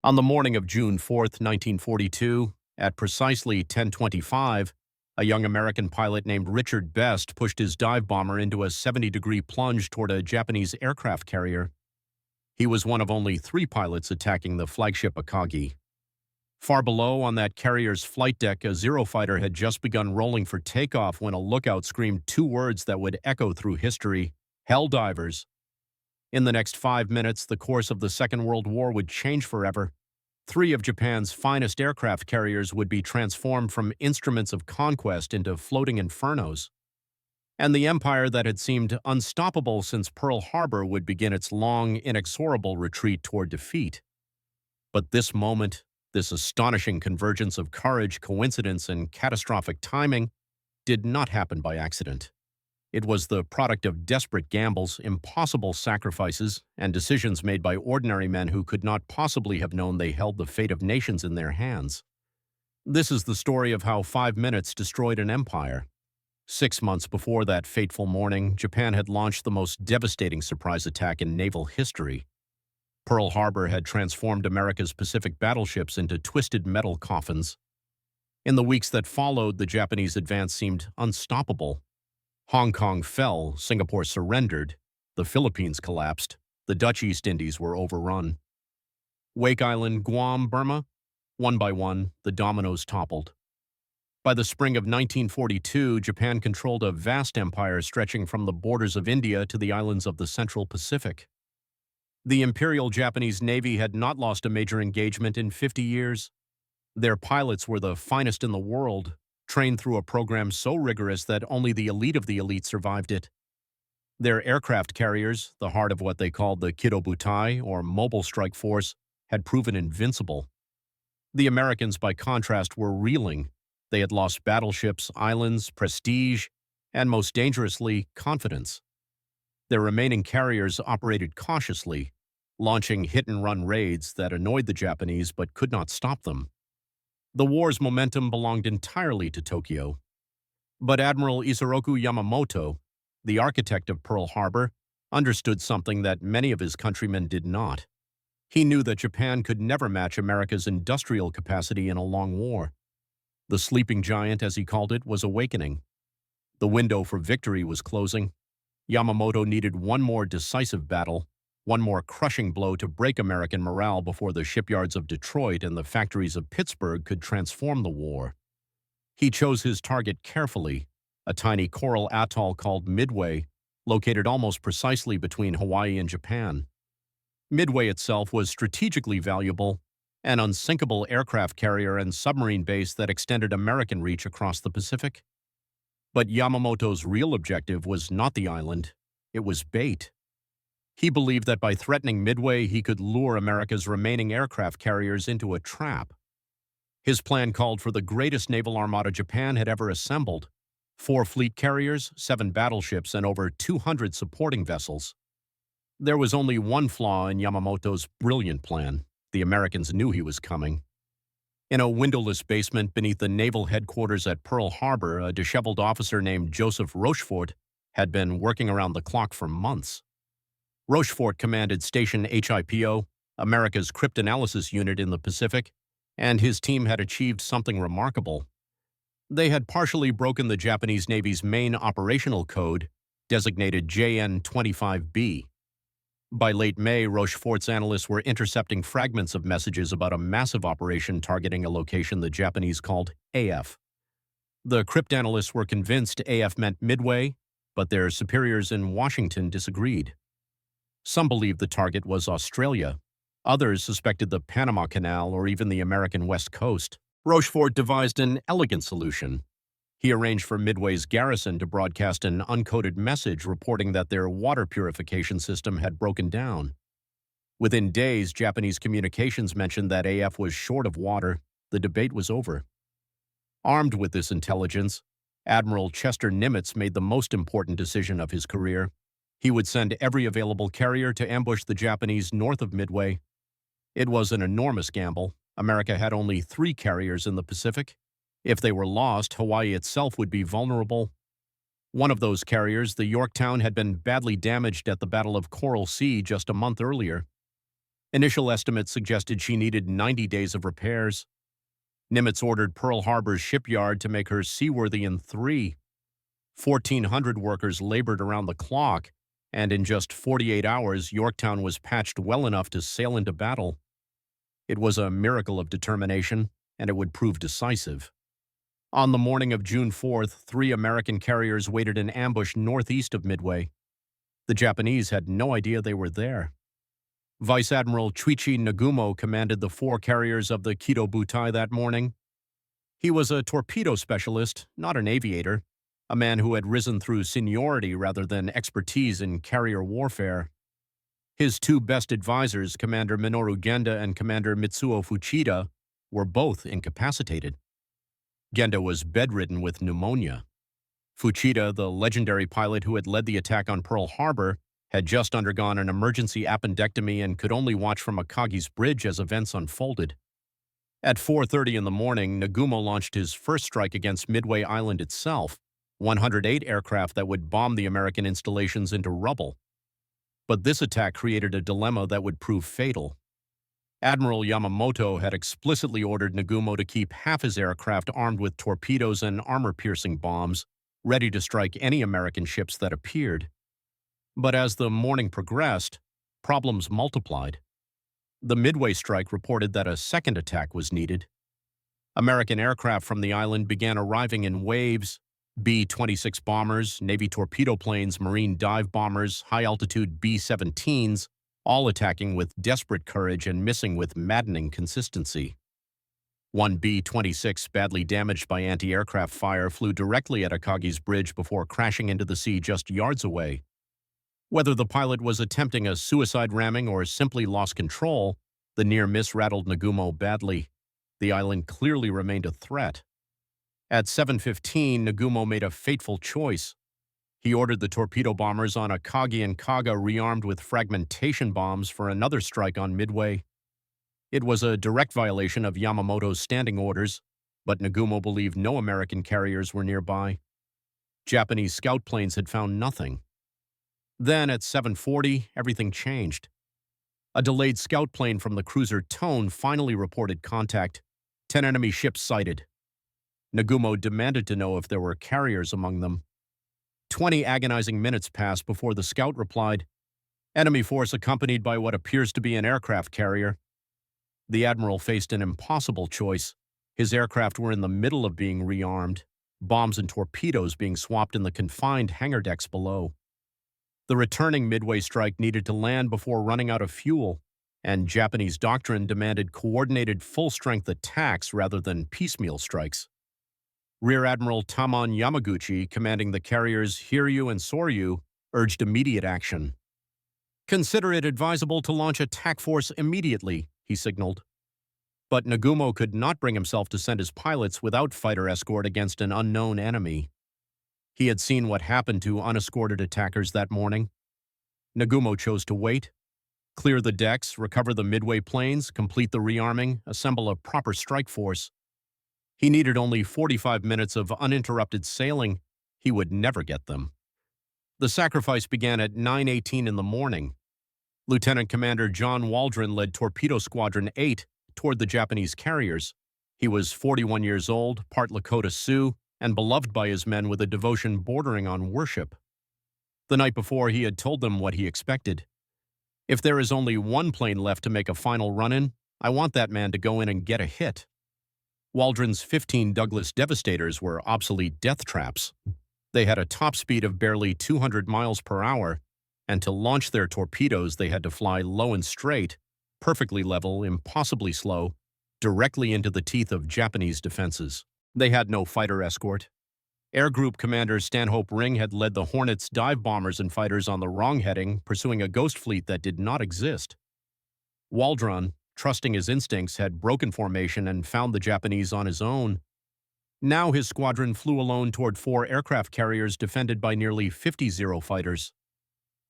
On the morning of June 4th, 1942, at precisely 10:25, a young American pilot named Richard Best pushed his dive bomber into a 70-degree plunge toward a Japanese aircraft carrier. He was one of only 3 pilots attacking the flagship Akagi. Far below, on that carrier's flight deck, a Zero fighter had just begun rolling for takeoff when a lookout screamed 2 words that would echo through history: "Hell divers." In the next 5 minutes, the course of the Second World War would change forever. 3 of Japan's finest aircraft carriers would be transformed from instruments of conquest into floating infernos. And the empire that had seemed unstoppable since Pearl Harbor would begin its long, inexorable retreat toward defeat. But this moment, this astonishing convergence of courage, coincidence, and catastrophic timing, did not happen by accident. It was the product of desperate gambles, impossible sacrifices, and decisions made by ordinary men who could not possibly have known they held the fate of nations in their hands. This is the story of how 5 minutes destroyed an empire. 6 months before that fateful morning, Japan had launched the most devastating surprise attack in naval history. Pearl Harbor had transformed America's Pacific battleships into twisted metal coffins. In the weeks that followed, the Japanese advance seemed unstoppable. Hong Kong fell, Singapore surrendered, the Philippines collapsed, the Dutch East Indies were overrun. Wake Island, Guam, Burma, one by one, the dominoes toppled. By the spring of 1942, Japan controlled a vast empire stretching from the borders of India to the islands of the Central Pacific. The Imperial Japanese Navy had not lost a major engagement in 50 years. Their pilots were the finest in the world, trained through a program so rigorous that only the elite of the elite survived it. Their aircraft carriers, the heart of what they called the Kidobutai, or Mobile Strike Force, had proven invincible. The Americans, by contrast, were reeling. They had lost battleships, islands, prestige, and most dangerously, confidence. Their remaining carriers operated cautiously, launching hit-and-run raids that annoyed the Japanese but could not stop them. The war's momentum belonged entirely to Tokyo. But Admiral Isoroku Yamamoto, the architect of Pearl Harbor, understood something that many of his countrymen did not. He knew that Japan could never match America's industrial capacity in a long war. The sleeping giant, as he called it, was awakening. The window for victory was closing. Yamamoto needed one more decisive battle, one more crushing blow to break American morale before the shipyards of Detroit and the factories of Pittsburgh could transform the war. He chose his target carefully, a tiny coral atoll called Midway, located almost precisely between Hawaii and Japan. Midway itself was strategically valuable, an unsinkable aircraft carrier and submarine base that extended American reach across the Pacific. But Yamamoto's real objective was not the island, it was bait. He believed that by threatening Midway, he could lure America's remaining aircraft carriers into a trap. His plan called for the greatest naval armada Japan had ever assembled: 4 fleet carriers, 7 battleships, and over 200 supporting vessels. There was only one flaw in Yamamoto's brilliant plan. The Americans knew he was coming. In a windowless basement beneath the naval headquarters at Pearl Harbor, a disheveled officer named Joseph Rochefort had been working around the clock for months. Rochefort commanded Station HYPO, America's cryptanalysis unit in the Pacific, and his team had achieved something remarkable. They had partially broken the Japanese Navy's main operational code, designated JN-25B. By late May, Rochefort's analysts were intercepting fragments of messages about a massive operation targeting a location the Japanese called AF. The cryptanalysts were convinced AF meant Midway, but their superiors in Washington disagreed. Some believed the target was Australia. Others suspected the Panama Canal or even the American West Coast. Rochefort devised an elegant solution. He arranged for Midway's garrison to broadcast an uncoded message reporting that their water purification system had broken down. Within days, Japanese communications mentioned that AF was short of water. The debate was over. Armed with this intelligence, Admiral Chester Nimitz made the most important decision of his career. He would send every available carrier to ambush the Japanese north of Midway. It was an enormous gamble. America had only 3 carriers in the Pacific. If they were lost, Hawaii itself would be vulnerable. One of those carriers, the Yorktown, had been badly damaged at the Battle of Coral Sea just a month earlier. Initial estimates suggested she needed 90 days of repairs. Nimitz ordered Pearl Harbor's shipyard to make her seaworthy in 3. 1,400 workers labored around the clock, and in just 48 hours, Yorktown was patched well enough to sail into battle. It was a miracle of determination, and it would prove decisive. On the morning of June 4th, 3 American carriers waited in ambush northeast of Midway. The Japanese had no idea they were there. Vice Admiral Chuichi Nagumo commanded the 4 carriers of the Kido Butai that morning. He was a torpedo specialist, not an aviator, a man who had risen through seniority rather than expertise in carrier warfare. His 2 best advisors, Commander Minoru Genda and Commander Mitsuo Fuchida, were both incapacitated. Genda was bedridden with pneumonia. Fuchida, the legendary pilot who had led the attack on Pearl Harbor, had just undergone an emergency appendectomy and could only watch from Akagi's bridge as events unfolded. At 4:30 in the morning, Nagumo launched his first strike against Midway Island itself, 108 aircraft that would bomb the American installations into rubble. But this attack created a dilemma that would prove fatal. Admiral Yamamoto had explicitly ordered Nagumo to keep half his aircraft armed with torpedoes and armor-piercing bombs, ready to strike any American ships that appeared. But as the morning progressed, problems multiplied. The Midway strike reported that a second attack was needed. American aircraft from the island began arriving in waves: B-26 bombers, Navy torpedo planes, Marine dive bombers, high-altitude B-17s, all attacking with desperate courage and missing with maddening consistency. One B-26, badly damaged by anti-aircraft fire, flew directly at Akagi's bridge before crashing into the sea just yards away. Whether the pilot was attempting a suicide ramming or simply lost control, the near miss rattled Nagumo badly. The island clearly remained a threat. At 7:15, Nagumo made a fateful choice. He ordered the torpedo bombers on Akagi and Kaga rearmed with fragmentation bombs for another strike on Midway. It was a direct violation of Yamamoto's standing orders, but Nagumo believed no American carriers were nearby. Japanese scout planes had found nothing. Then, at 7:40, everything changed. A delayed scout plane from the cruiser Tone finally reported contact. 10 enemy ships sighted. Nagumo demanded to know if there were carriers among them. 20 agonizing minutes passed before the scout replied, "Enemy force accompanied by what appears to be an aircraft carrier." The admiral faced an impossible choice. His aircraft were in the middle of being rearmed, bombs and torpedoes being swapped in the confined hangar decks below. The returning Midway strike needed to land before running out of fuel, and Japanese doctrine demanded coordinated full-strength attacks rather than piecemeal strikes. Rear Admiral Tamon Yamaguchi, commanding the carriers Hiryu and Soryu, urged immediate action. "Consider it advisable to launch attack force immediately," he signaled. But Nagumo could not bring himself to send his pilots without fighter escort against an unknown enemy. He had seen what happened to unescorted attackers that morning. Nagumo chose to wait, clear the decks, recover the Midway planes, complete the rearming, assemble a proper strike force. He needed only 45 minutes of uninterrupted sailing. He would never get them. The sacrifice began at 9:18 in the morning. Lieutenant Commander John Waldron led Torpedo Squadron 8 toward the Japanese carriers. He was 41 years old, part Lakota Sioux, and beloved by his men with a devotion bordering on worship. The night before, he had told them what he expected. "If there is only one plane left to make a final run-in, I want that man to go in and get a hit." Waldron's 15 Douglas Devastators were obsolete death traps. They had a top speed of barely 200 miles per hour, and to launch their torpedoes they had to fly low and straight, perfectly level, impossibly slow, directly into the teeth of Japanese defenses. They had no fighter escort. Air Group Commander Stanhope Ring had led the Hornets dive bombers and fighters on the wrong heading, pursuing a ghost fleet that did not exist. Waldron, trusting his instincts, had broken formation and found the Japanese on his own. Now his squadron flew alone toward 4 aircraft carriers defended by nearly 50 Zero fighters.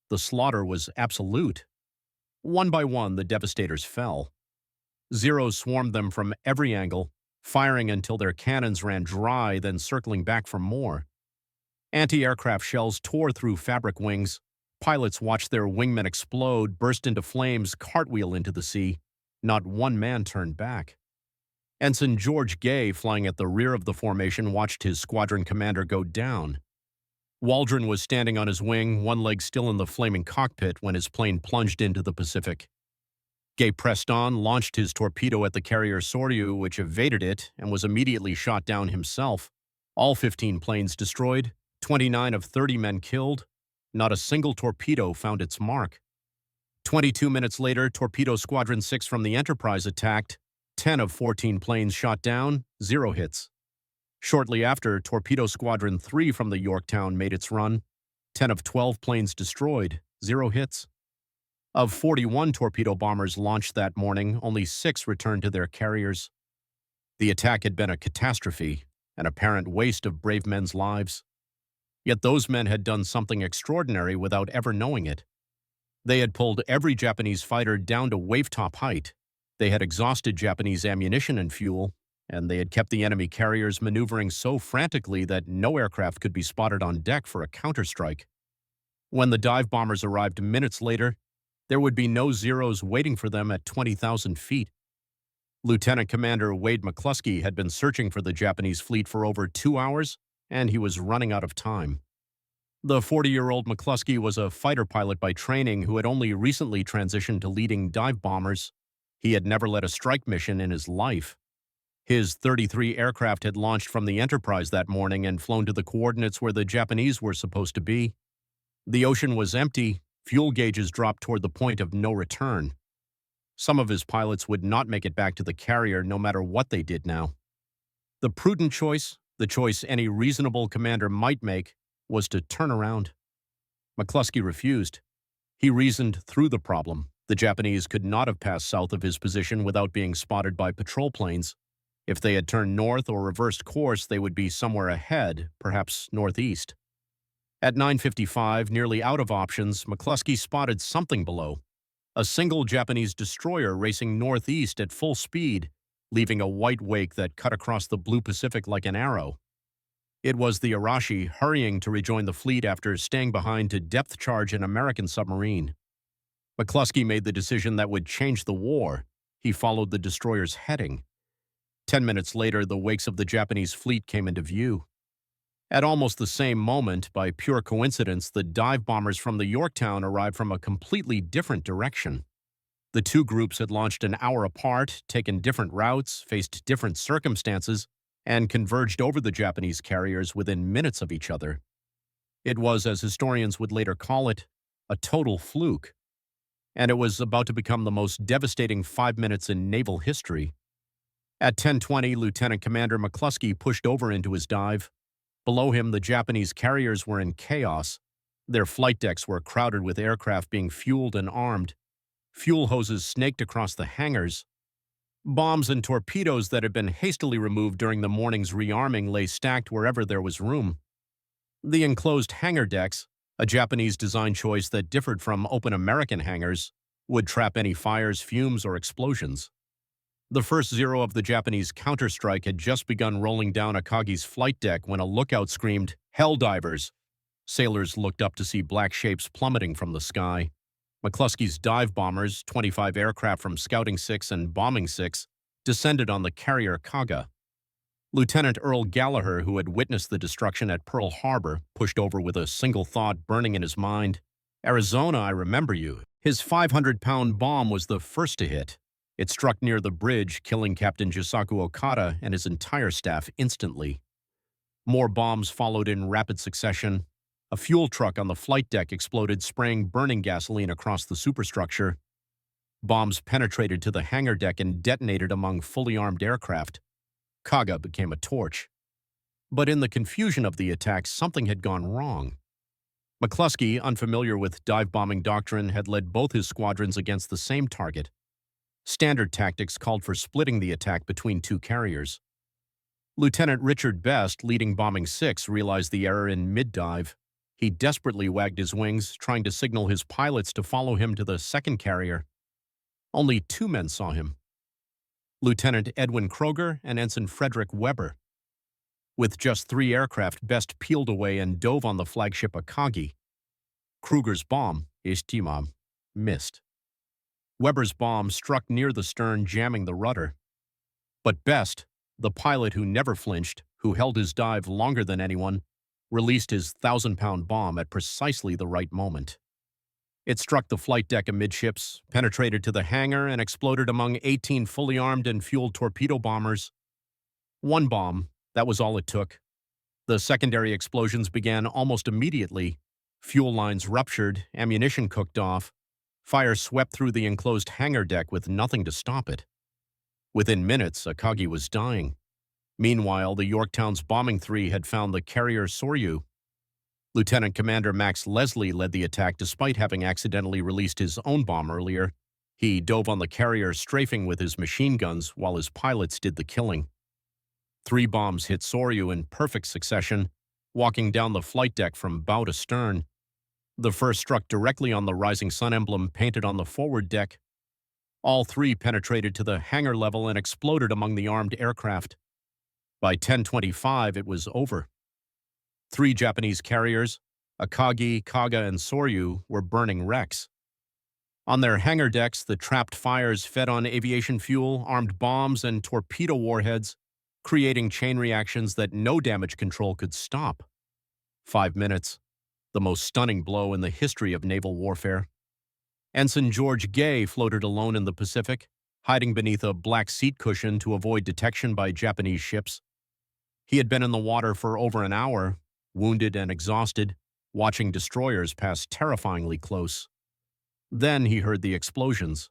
The slaughter was absolute. One by one, the Devastators fell. Zeros swarmed them from every angle, firing until their cannons ran dry, then circling back for more. Anti-aircraft shells tore through fabric wings, Pilots watched their wingmen explode, burst into flames, cartwheel into the sea. Not one man turned back. Ensign George Gay, flying at the rear of the formation, watched his squadron commander go down. Waldron was standing on his wing, one leg still in the flaming cockpit, when his plane plunged into the Pacific. Gay pressed on, launched his torpedo at the carrier Soryu, which evaded it and was immediately shot down himself. All 15 planes destroyed, 29 of 30 men killed. Not a single torpedo found its mark. 22 minutes later, Torpedo Squadron 6 from the Enterprise attacked. 10 of 14 planes shot down, 0 hits. Shortly after, Torpedo Squadron 3 from the Yorktown made its run. 10 of 12 planes destroyed, 0 hits. Of 41 torpedo bombers launched that morning, only 6 returned to their carriers. The attack had been a catastrophe, an apparent waste of brave men's lives. Yet those men had done something extraordinary without ever knowing it. They had pulled every Japanese fighter down to wavetop height. They had exhausted Japanese ammunition and fuel, and they had kept the enemy carriers maneuvering so frantically that no aircraft could be spotted on deck for a counterstrike. When the dive bombers arrived minutes later, there would be no Zeros waiting for them at 20,000 feet. Lieutenant Commander Wade McClusky had been searching for the Japanese fleet for over 2 hours, and he was running out of time. The 40-year-old McClusky was a fighter pilot by training who had only recently transitioned to leading dive bombers. He had never led a strike mission in his life. His 33 aircraft had launched from the Enterprise that morning and flown to the coordinates where the Japanese were supposed to be. The ocean was empty, fuel gauges dropped toward the point of no return. Some of his pilots would not make it back to the carrier no matter what they did now. The prudent choice, the choice any reasonable commander might make, was to turn around. McClusky refused. He reasoned through the problem. The Japanese could not have passed south of his position without being spotted by patrol planes. If they had turned north or reversed course, they would be somewhere ahead, perhaps northeast. At 9:55, nearly out of options, McClusky spotted something below. A single Japanese destroyer racing northeast at full speed, leaving a white wake that cut across the blue Pacific like an arrow. It was the Arashi hurrying to rejoin the fleet after staying behind to depth charge an American submarine. McClusky made the decision that would change the war. He followed the destroyer's heading. 10 minutes later, the wakes of the Japanese fleet came into view. At almost the same moment, by pure coincidence, the dive bombers from the Yorktown arrived from a completely different direction. The two groups had launched an hour apart, taken different routes, faced different circumstances, and converged over the Japanese carriers within minutes of each other. It was, as historians would later call it, a total fluke. And it was about to become the most devastating 5 minutes in naval history. At 10:20, Lieutenant Commander McClusky pushed over into his dive. Below him, the Japanese carriers were in chaos. Their flight decks were crowded with aircraft being fueled and armed. Fuel hoses snaked across the hangars. Bombs and torpedoes that had been hastily removed during the morning's rearming lay stacked wherever there was room. The enclosed hangar decks, a Japanese design choice that differed from open American hangars, would trap any fires, fumes, or explosions. The first Zero of the Japanese counterstrike had just begun rolling down Akagi's flight deck when a lookout screamed, "Hell divers!" Sailors looked up to see black shapes plummeting from the sky. McClusky's dive bombers, 25 aircraft from Scouting 6 and Bombing 6, descended on the carrier Kaga. Lieutenant Earl Gallagher, who had witnessed the destruction at Pearl Harbor, pushed over with a single thought burning in his mind. "Arizona, I remember you." His 500-pound bomb was the first to hit. It struck near the bridge, killing Captain Jisaku Okada and his entire staff instantly. More bombs followed in rapid succession. A fuel truck on the flight deck exploded, spraying burning gasoline across the superstructure. Bombs penetrated to the hangar deck and detonated among fully armed aircraft. Kaga became a torch. But in the confusion of the attack, something had gone wrong. McClusky, unfamiliar with dive bombing doctrine, had led both his squadrons against the same target. Standard tactics called for splitting the attack between two carriers. Lieutenant Richard Best, leading Bombing 6, realized the error in mid-dive. He desperately wagged his wings, trying to signal his pilots to follow him to the second carrier. Only 2 men saw him: Lieutenant Edwin Kroger and Ensign Frederick Weber. With just 3 aircraft, Best peeled away and dove on the flagship Akagi. Kruger's bomb, missed. Weber's bomb struck near the stern, jamming the rudder. But Best, the pilot who never flinched, who held his dive longer than anyone, released his 1,000-pound bomb at precisely the right moment. It struck the flight deck amidships, penetrated to the hangar, and exploded among 18 fully armed and fueled torpedo bombers. One bomb, that was all it took. The secondary explosions began almost immediately. Fuel lines ruptured, ammunition cooked off. Fire swept through the enclosed hangar deck with nothing to stop it. Within minutes, Akagi was dying. Meanwhile, the Yorktown's bombing three had found the carrier Soryu. Lieutenant Commander Max Leslie led the attack despite having accidentally released his own bomb earlier. He dove on the carrier, strafing with his machine guns while his pilots did the killing. 3 bombs hit Soryu in perfect succession, walking down the flight deck from bow to stern. The first struck directly on the rising sun emblem painted on the forward deck. All 3 penetrated to the hangar level and exploded among the armed aircraft. By 10:25, it was over. 3 Japanese carriers, Akagi, Kaga, and Soryu, were burning wrecks. On their hangar decks, the trapped fires fed on aviation fuel, armed bombs, and torpedo warheads, creating chain reactions that no damage control could stop. 5 minutes, the most stunning blow in the history of naval warfare. Ensign George Gay floated alone in the Pacific, hiding beneath a black seat cushion to avoid detection by Japanese ships. He had been in the water for over an hour, wounded and exhausted, watching destroyers pass terrifyingly close. Then he heard the explosions.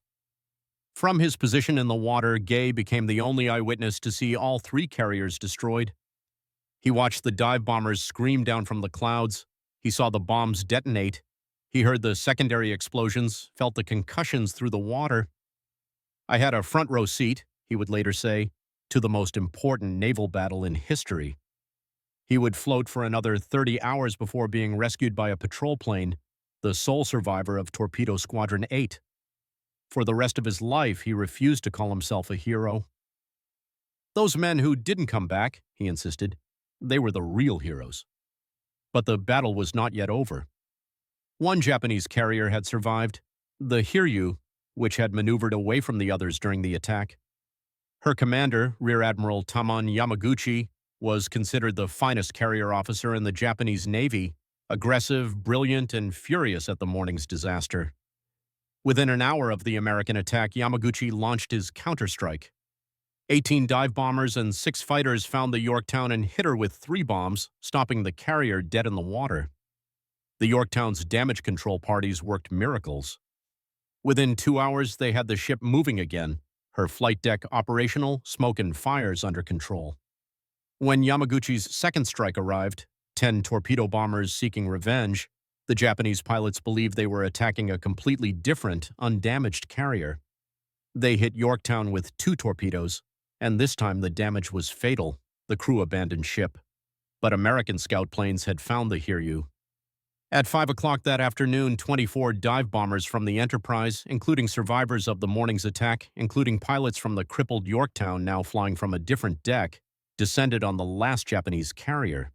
From his position in the water, Gay became the only eyewitness to see all 3 carriers destroyed. He watched the dive bombers scream down from the clouds. He saw the bombs detonate. He heard the secondary explosions, felt the concussions through the water. "I had a front row seat," he would later say, "to the most important naval battle in history." He would float for another 30 hours before being rescued by a patrol plane, the sole survivor of Torpedo Squadron 8. For the rest of his life, he refused to call himself a hero. Those men who didn't come back, he insisted, they were the real heroes. But the battle was not yet over. One Japanese carrier had survived, the Hiryu, which had maneuvered away from the others during the attack. Her commander, Rear Admiral Tamon Yamaguchi, was considered the finest carrier officer in the Japanese Navy, aggressive, brilliant, and furious at the morning's disaster. Within an hour of the American attack, Yamaguchi launched his counterstrike. 18 dive bombers and 6 fighters found the Yorktown and hit her with 3 bombs, stopping the carrier dead in the water. The Yorktown's damage control parties worked miracles. Within 2 hours, they had the ship moving again, her flight deck operational, smoke and fires under control. When Yamaguchi's second strike arrived, 10 torpedo bombers seeking revenge, the Japanese pilots believed they were attacking a completely different, undamaged carrier. They hit Yorktown with 2 torpedoes, and this time the damage was fatal. The crew abandoned ship. But American scout planes had found the Hiryu. At 5 o'clock that afternoon, 24 dive bombers from the Enterprise, including survivors of the morning's attack, including pilots from the crippled Yorktown now flying from a different deck, descended on the last Japanese carrier.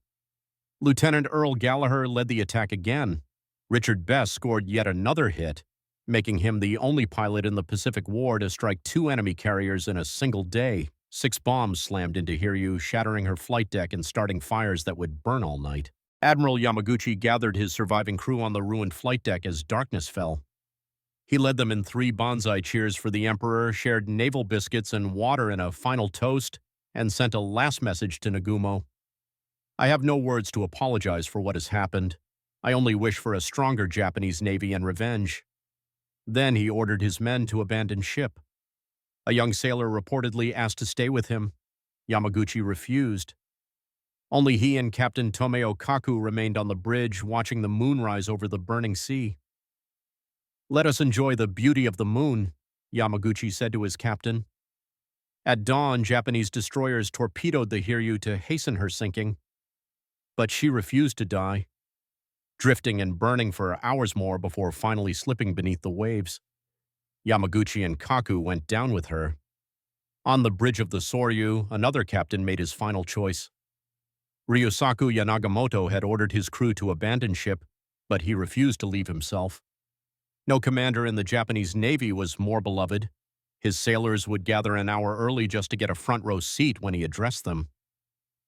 Lieutenant Earl Gallagher led the attack again. Richard Best scored yet another hit, making him the only pilot in the Pacific War to strike 2 enemy carriers in a single day. 6 bombs slammed into Hiryu, shattering her flight deck and starting fires that would burn all night. Admiral Yamaguchi gathered his surviving crew on the ruined flight deck as darkness fell. He led them in 3 bonsai cheers for the Emperor, shared naval biscuits and water in a final toast, and sent a last message to Nagumo. "I have no words to apologize for what has happened. I only wish for a stronger Japanese Navy and revenge." Then he ordered his men to abandon ship. A young sailor reportedly asked to stay with him. Yamaguchi refused. Only he and Captain Tomeo Kaku remained on the bridge, watching the moon rise over the burning sea. "Let us enjoy the beauty of the moon," Yamaguchi said to his captain. At dawn, Japanese destroyers torpedoed the Hiryu to hasten her sinking. But she refused to die, drifting and burning for hours more before finally slipping beneath the waves. Yamaguchi and Kaku went down with her. On the bridge of the Soryu, another captain made his final choice. Ryusaku Yanagamoto had ordered his crew to abandon ship, but he refused to leave himself. No commander in the Japanese Navy was more beloved. His sailors would gather an hour early just to get a front-row seat when he addressed them.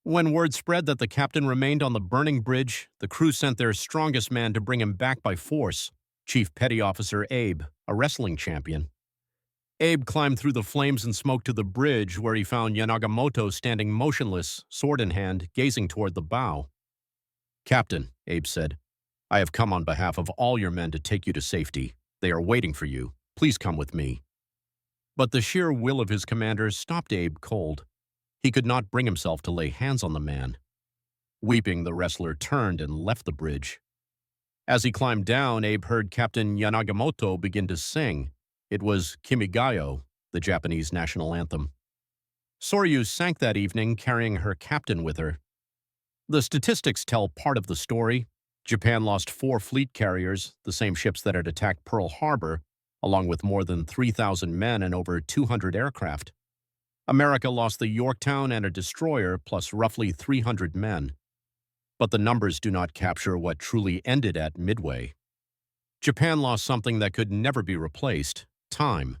When word spread that the captain remained on the burning bridge, the crew sent their strongest man to bring him back by force, Chief Petty Officer Abe, a wrestling champion. Abe climbed through the flames and smoke to the bridge, where he found Yanagamoto standing motionless, sword in hand, gazing toward the bow. "Captain," Abe said, "I have come on behalf of all your men to take you to safety. They are waiting for you. Please come with me." But the sheer will of his commander stopped Abe cold. He could not bring himself to lay hands on the man. Weeping, the wrestler turned and left the bridge. As he climbed down, Abe heard Captain Yanagamoto begin to sing. It was Kimigayo, the Japanese national anthem. Soryu sank that evening, carrying her captain with her. The statistics tell part of the story. Japan lost 4 fleet carriers, the same ships that had attacked Pearl Harbor, along with more than 3,000 men and over 200 aircraft. America lost the Yorktown and a destroyer, plus roughly 300 men. But the numbers do not capture what truly ended at Midway. Japan lost something that could never be replaced: time.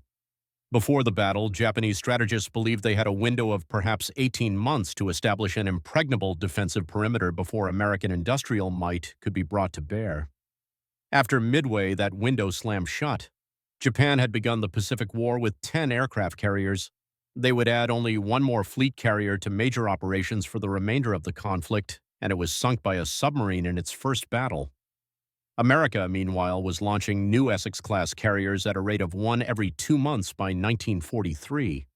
Before the battle, Japanese strategists believed they had a window of perhaps 18 months to establish an impregnable defensive perimeter before American industrial might could be brought to bear. After Midway, that window slammed shut. Japan had begun the Pacific War with 10 aircraft carriers. They would add only 1 more fleet carrier to major operations for the remainder of the conflict, and it was sunk by a submarine in its first battle. America, meanwhile, was launching new Essex-class carriers at a rate of 1 every 2 months by 1943.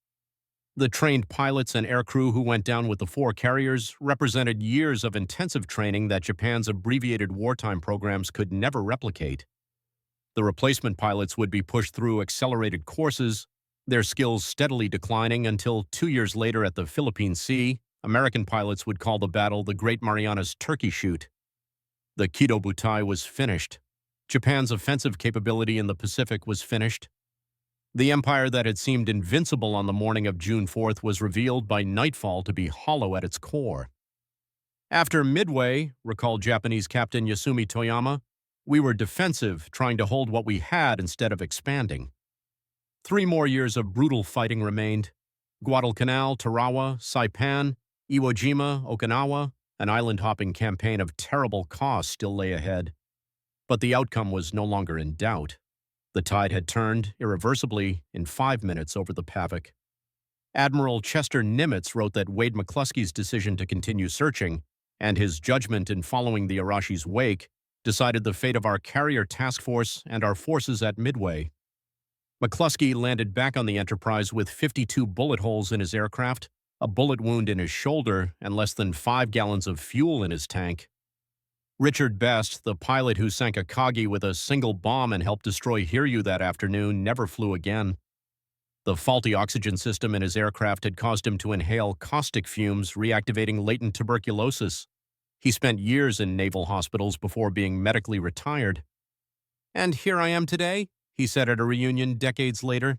The trained pilots and aircrew who went down with the 4 carriers represented years of intensive training that Japan's abbreviated wartime programs could never replicate. The replacement pilots would be pushed through accelerated courses, their skills steadily declining until 2 years later at the Philippine Sea, American pilots would call the battle the Great Marianas Turkey Shoot. The Kido Butai was finished. Japan's offensive capability in the Pacific was finished. The empire that had seemed invincible on the morning of June 4th was revealed by nightfall to be hollow at its core. After Midway, recalled Japanese Captain Yasumi Toyama, we were defensive, trying to hold what we had instead of expanding. 3 more years of brutal fighting remained. Guadalcanal, Tarawa, Saipan, Iwo Jima, Okinawa, an island-hopping campaign of terrible cost still lay ahead. But the outcome was no longer in doubt. The tide had turned, irreversibly, in 5 minutes over the Pacific. Admiral Chester Nimitz wrote that Wade McClusky's decision to continue searching, and his judgment in following the Arashi's wake, decided the fate of our carrier task force and our forces at Midway. McClusky landed back on the Enterprise with 52 bullet holes in his aircraft, a bullet wound in his shoulder, and less than 5 gallons of fuel in his tank. Richard Best, the pilot who sank Akagi with a single bomb and helped destroy Hiryu that afternoon, never flew again. The faulty oxygen system in his aircraft had caused him to inhale caustic fumes, reactivating latent tuberculosis. He spent years in naval hospitals before being medically retired. "And here I am today," he said at a reunion decades later.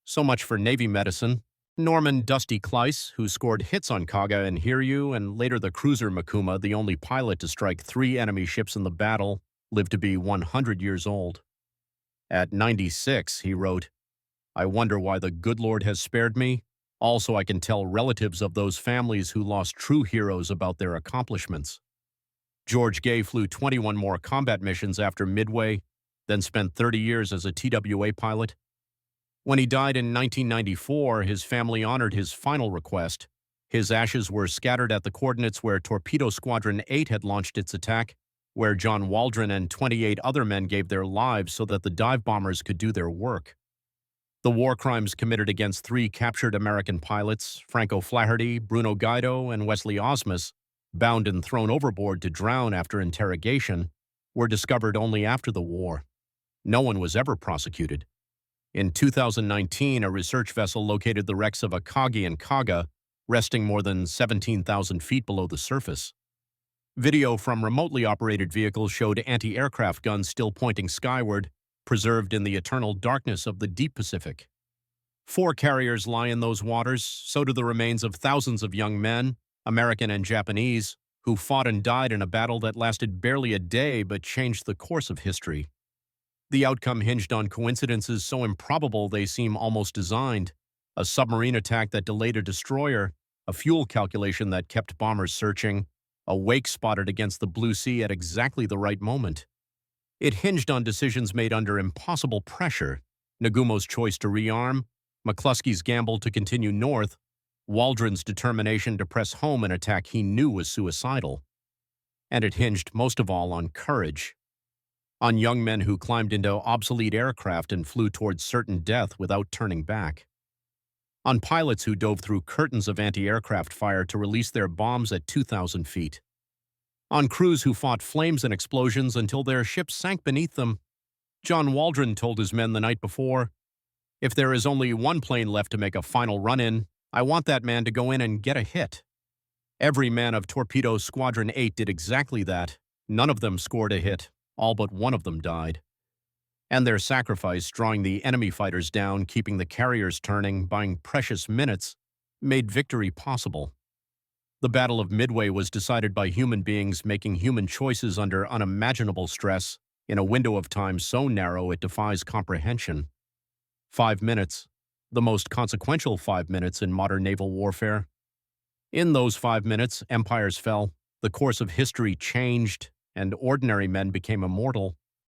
So much for Navy medicine. Norman Dusty Kleiss, who scored hits on Kaga and Hiryu, and later the cruiser Makuma, the only pilot to strike 3 enemy ships in the battle, lived to be 100 years old. At 96, he wrote, "I wonder why the good Lord has spared me. Also, I can tell relatives of those families who lost true heroes about their accomplishments." George Gay flew 21 more combat missions after Midway, then spent 30 years as a TWA pilot. When he died in 1994, his family honored his final request. His ashes were scattered at the coordinates where Torpedo Squadron 8 had launched its attack, where John Waldron and 28 other men gave their lives so that the dive bombers could do their work. The war crimes committed against 3 captured American pilots, Franco Flaherty, Bruno Guido, and Wesley Osmus, bound and thrown overboard to drown after interrogation, were discovered only after the war. No one was ever prosecuted. In 2019, a research vessel located the wrecks of Akagi and Kaga, resting more than 17,000 feet below the surface. Video from remotely operated vehicles showed anti-aircraft guns still pointing skyward, preserved in the eternal darkness of the deep Pacific. 4 carriers lie in those waters, so do the remains of thousands of young men, American and Japanese, who fought and died in a battle that lasted barely a day but changed the course of history. The outcome hinged on coincidences so improbable they seem almost designed: a submarine attack that delayed a destroyer, a fuel calculation that kept bombers searching, a wake spotted against the blue sea at exactly the right moment. It hinged on decisions made under impossible pressure: Nagumo's choice to rearm, McClusky's gamble to continue north, Waldron's determination to press home an attack he knew was suicidal. And it hinged most of all on courage. On young men who climbed into obsolete aircraft and flew towards certain death without turning back. On pilots who dove through curtains of anti-aircraft fire to release their bombs at 2,000 feet. On crews who fought flames and explosions until their ships sank beneath them. John Waldron told his men the night before, "If there is only one plane left to make a final run-in, I want that man to go in and get a hit." Every man of Torpedo Squadron 8 did exactly that. None of them scored a hit. All but one of them died. And their sacrifice, drawing the enemy fighters down, keeping the carriers turning, buying precious minutes, made victory possible. The Battle of Midway was decided by human beings making human choices under unimaginable stress in a window of time so narrow it defies comprehension. 5 minutes, the most consequential 5 minutes in modern naval warfare. In those 5 minutes, empires fell, the course of history changed, and ordinary men became immortal.